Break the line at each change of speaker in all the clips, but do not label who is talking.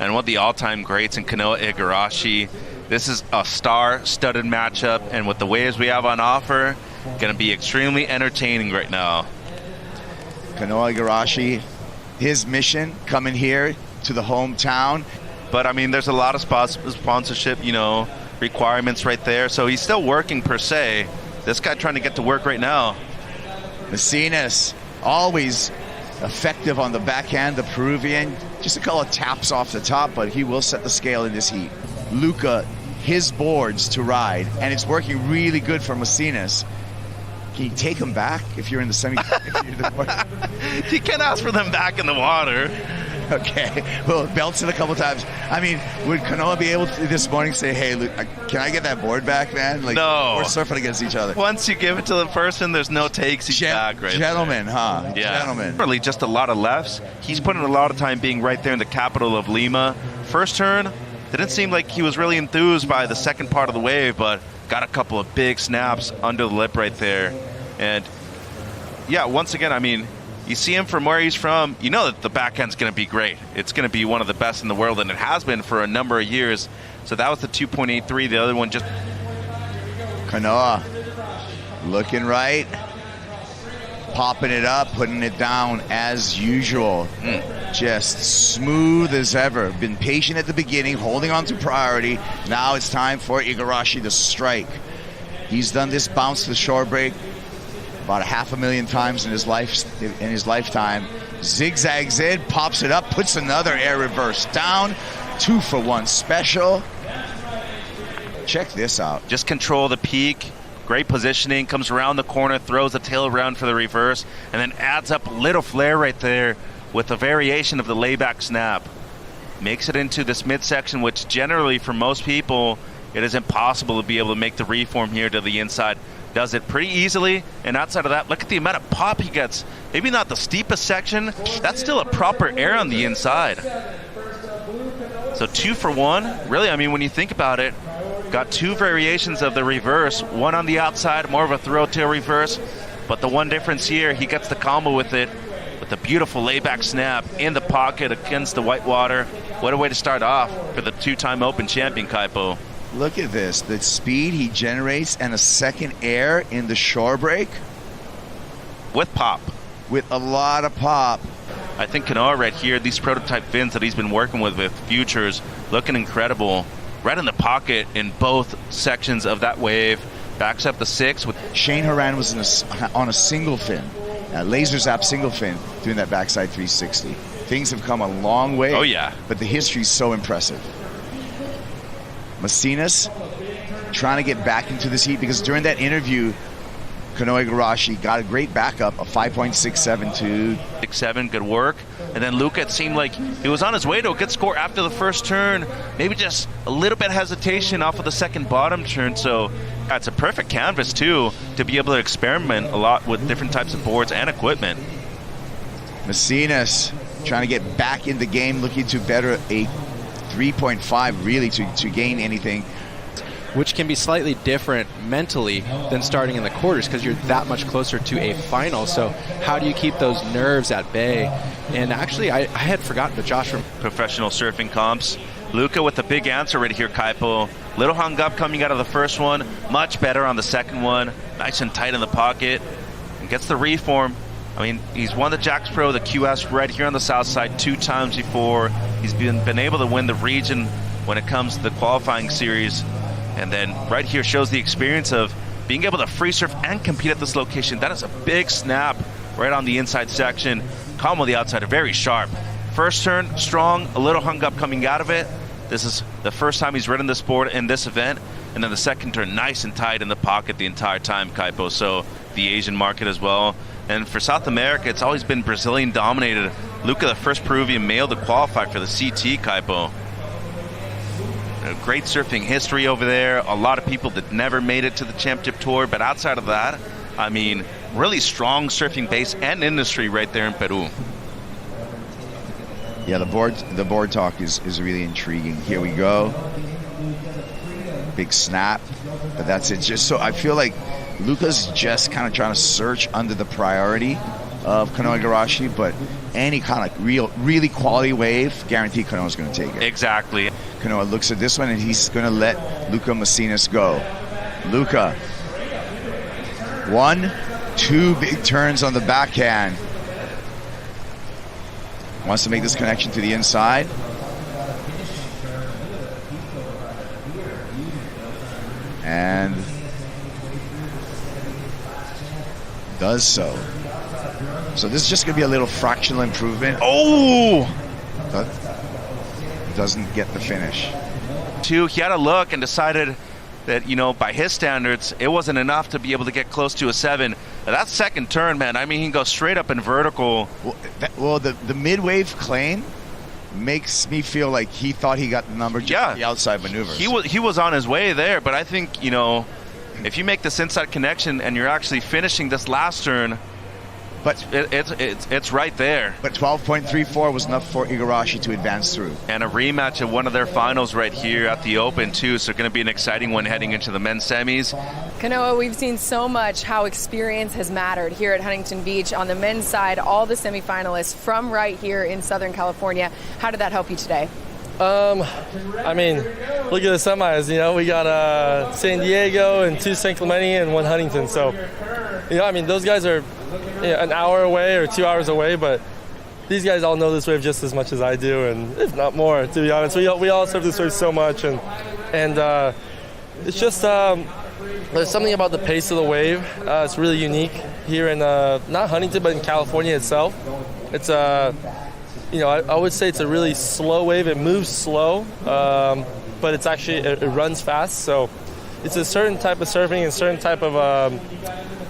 and one of the all-time greats in Kanoa Igarashi. This is a star-studded matchup, and with the waves we have on offer, going to be extremely entertaining right now.
Kanoa Igarashi, his mission coming here to the hometown.
But I mean, there's a lot of sponsorship, you know, requirements right there. So he's still working per se. This guy trying to get to work right now.
Mesinas, always effective on the backhand, the Peruvian. Just a couple of taps off the top, but he will set the scale in this heat. Lucca, his boards to ride, and it's working really good for Mesinas. Can you take them back if you're in the semi?
You can't ask for them back in the water.
Okay, well, belts it a couple times. I mean, would Kanoa be able to this morning say, hey, Luke, can I get that board back, man? Like,
no.
We're surfing against each other.
Once you give it to the person, there's no takes back right
Gentlemen,
there.
huh?
Yeah.
Gentlemen.
Really just a lot of lefts. He's putting a lot of time being right there in the capital of Lima. First turn, didn't seem like he was really enthused by the second part of the wave, but got a couple of big snaps under the lip right there. And yeah, once again, I mean, you see him from where he's from, you know that the backhand's going to be great. It's going to be one of the best in the world, and it has been for a number of years. So that was the 2.83. The other one just...
Kanoa looking right, popping it up, putting it down as usual. Just smooth as ever. Been patient at the beginning, holding on to priority. Now it's time for Igarashi to strike. He's done this bounce to the shore break about 500,000 times in his lifetime. Zigzags in, pops it up, puts another air reverse down. 2-for-1 special. Check this out.
Just control the peak. Great positioning. Comes around the corner, throws the tail around for the reverse, and then adds up a little flare right there with a variation of the layback snap. Makes it into this midsection, which generally for most people, it is impossible to be able to make the reform here to the inside. Does it pretty easily, and outside of that, look at the amount of pop he gets. Maybe not the steepest section, that's still a proper air on the inside. So 2-for-1, really, I mean, when you think about it, got two variations of the reverse, one on the outside, more of a throw tail reverse, but the one difference here, he gets the combo with it, with a beautiful layback snap in the pocket against the whitewater. What a way to start off for the two-time Open champion, Kaipo.
Look at this, the speed he generates and a second air in the shore break.
With pop.
With a lot of pop.
I think Kanoa right here, these prototype fins that he's been working with Futures, looking incredible. Right in the pocket in both sections of that wave. Backs up the 6.
Shane Horan was on a single fin, a laser zap single fin, doing that backside 360. Things have come a long way.
Oh yeah.
But the history's so impressive. Mesinas trying to get back into this heat, because during that interview, Kanoa Igarashi got a great backup, a 5.672.
6.7, good work. And then Lucca, it seemed like he was on his way to a good score after the first turn. Maybe just a little bit of hesitation off of the second bottom turn. So it's a perfect canvas, too, to be able to experiment a lot with different types of boards and equipment.
Mesinas trying to get back in the game, looking to better a 3.5 really to gain anything.
Which can be slightly different mentally than starting in the quarters, because you're that much closer to a final. So how do you keep those nerves at bay? And actually, I had forgotten, but Josh from
professional surfing comps. Lucca with the big answer right here, Kaipo. Little hung up coming out of the first one, much better on the second one. Nice and tight in the pocket, and gets the reform. I mean, he's won the Jacks Pro, the QS right here on the south side 2 times before. He's been able to win the region when it comes to the qualifying series. And then right here shows the experience of being able to free surf and compete at this location. That is a big snap right on the inside section. Calm on the outside, very sharp. First turn, strong, a little hung up coming out of it. This is the first time he's ridden this board in this event. And then the second turn, nice and tight in the pocket the entire time, Kaipo. So the Asian market as well. And for South America, it's always been Brazilian dominated. Lucca, the first Peruvian male to qualify for the CT, Kaipo. A great surfing history over there. A lot of people that never made it to the championship tour, but outside of that, I mean, really strong surfing base and industry right there in Peru.
Yeah, the board talk is really intriguing. Here we go. Big snap, but that's it. Just so I feel like Lucca's just kind of trying to search under the priority of Kanoa Igarashi, but any kind of really quality wave, guaranteed Kanoa's going to take it.
Exactly.
Kanoa looks at this one, and he's going to let Lucca Mesinas go. Lucca, 1, 2 big turns on the backhand. Wants to make this connection to the inside. And does so. So this is just going to be a little fractional improvement.
Oh!
But doesn't get the finish.
He had a look and decided that, you know, by his standards, it wasn't enough to be able to get close to a 7. That second turn, man, I mean, he can go straight up in vertical.
Well, the mid-wave claim makes me feel like he thought he got the number just for the outside maneuvers.
He was on his way there, but I think, you know, if you make this inside connection and you're actually finishing this last turn,
but
it's right there.
But 12.34 was enough for Igarashi to advance through.
And a rematch of one of their finals right here at the Open too, so going to be an exciting one heading into the men's semis.
Kanoa, we've seen so much how experience has mattered here at Huntington Beach. On the men's side, all the semifinalists from right here in Southern California. How did that help you today?
I mean, look at the semis, you know, we got San Diego and 2 San Clemente and 1 Huntington. So, you know, I mean, those guys are an hour away or 2 hours away, but these guys all know this wave just as much as I do, and if not more, to be honest. We all serve this wave so much, and it's just there's something about the pace of the wave. It's really unique here in not Huntington, but in California itself. It's you know, I would say it's a really slow wave. It moves slow, but it's actually it runs fast. So it's a certain type of surfing and certain type of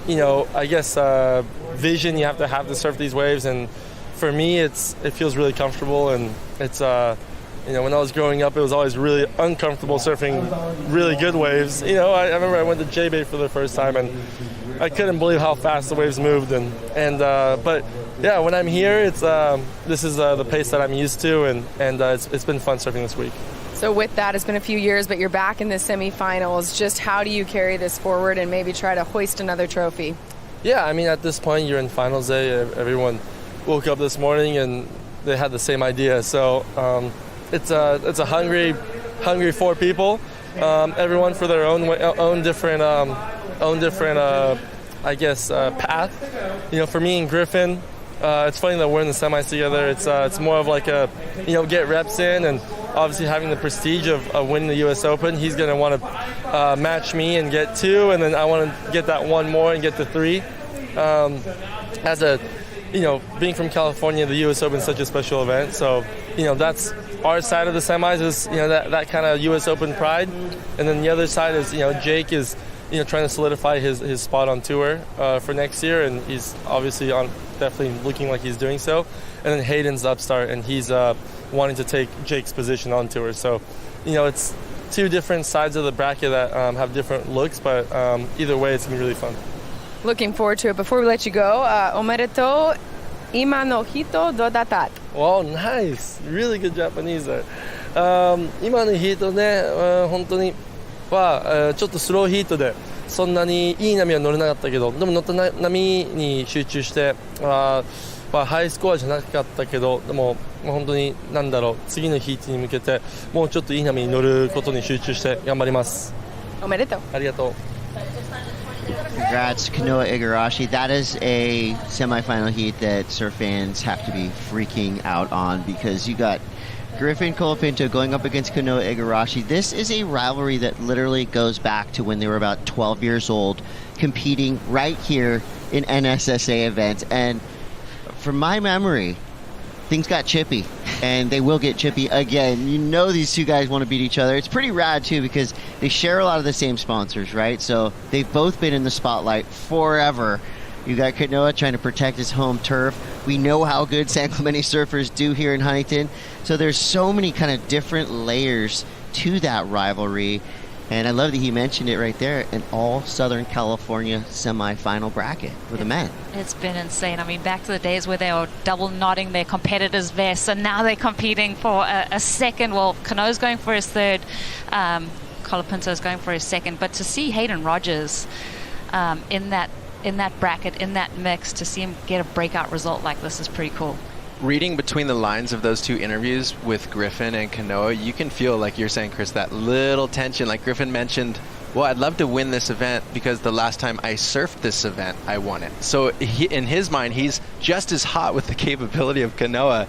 you know, I guess vision you have to surf these waves. And for me, it feels really comfortable. And it's you know, when I was growing up, it was always really uncomfortable surfing really good waves. You know, I remember I went to J-Bay for the first time, and I couldn't believe how fast the waves moved. And but yeah, when I'm here, it's this is the pace that I'm used to, and it's been fun surfing this week.
So with that, it's been a few years, but you're back in the semifinals. Just how do you carry this forward and maybe try to hoist another trophy? Yeah,
I mean, at this point, you're in finals day. Everyone woke up this morning and they had the same idea. So it's a hungry 4 people, everyone for their own different I guess path. You know, for me and Griffin, it's funny that we're in the semis together. It's more of like a, you know, get reps in, and obviously having the prestige of winning the U.S. Open. He's going to want to match me and get 2, and then I want to get that 1 more and get to 3. As a, you know, being from California, the U.S. Open is such a special event. So, you know, that's our side of the semis is, you know, that kind of U.S. Open pride, and then the other side is, you know, Jake is, you know, trying to solidify his spot on tour for next year, and he's obviously definitely looking like he's doing so. And then Hayden's the upstart, and he's wanting to take Jake's position on tour. So, you know, it's 2 different sides of the bracket that have different looks, but either way, it's going to be really fun.
Looking forward to it. Before we let you go, omedetou, ima no hito do datat.
Wow, nice. Really good Japanese there. 今のヒートね、本当にはちょっとスローヒートでそんなにいい波は乗れなかったけど、でも乗った波に集中してハイスコアじゃなかったけど、でも本当になんだろう、次のヒートに向けてもうちょっといい波に乗ることに集中して頑張ります。
おめでとう。
ありがとう。
Congrats, Kanoa Igarashi. That is a semifinal heat that surf fans have to be freaking out on, because you got Griffin Colapinto going up against Kanoa Igarashi. This is a rivalry that literally goes back to when they were about 12 years old, competing right here in NSSA events. And from my memory, things got chippy, and they will get chippy again. You know these 2 guys want to beat each other. It's pretty rad, too, because they share a lot of the same sponsors, right? So they've both been in the spotlight forever. You got Kanoa trying to protect his home turf. We know how good San Clemente surfers do here in Huntington. So there's so many kind of different layers to that rivalry. And I love that he mentioned it right there, an all Southern California semifinal bracket for the men.
It's been insane. I mean, back to the days where they were double knotting their competitors' vests, and now they're competing for a second. Well, Kanoa's going for his 3rd. Colapinto's going for his 2nd. But to see Hayden Rogers in that in that bracket, in that mix, to see him get a breakout result like this is pretty cool.
Reading between the lines of those two interviews with Griffin and Kanoa, you can feel, like you're saying, Chris, that little tension. Like Griffin mentioned, well, I'd love to win this event because the last time I surfed this event, I won it. So in his mind, he's just as hot with the capability of Kanoa.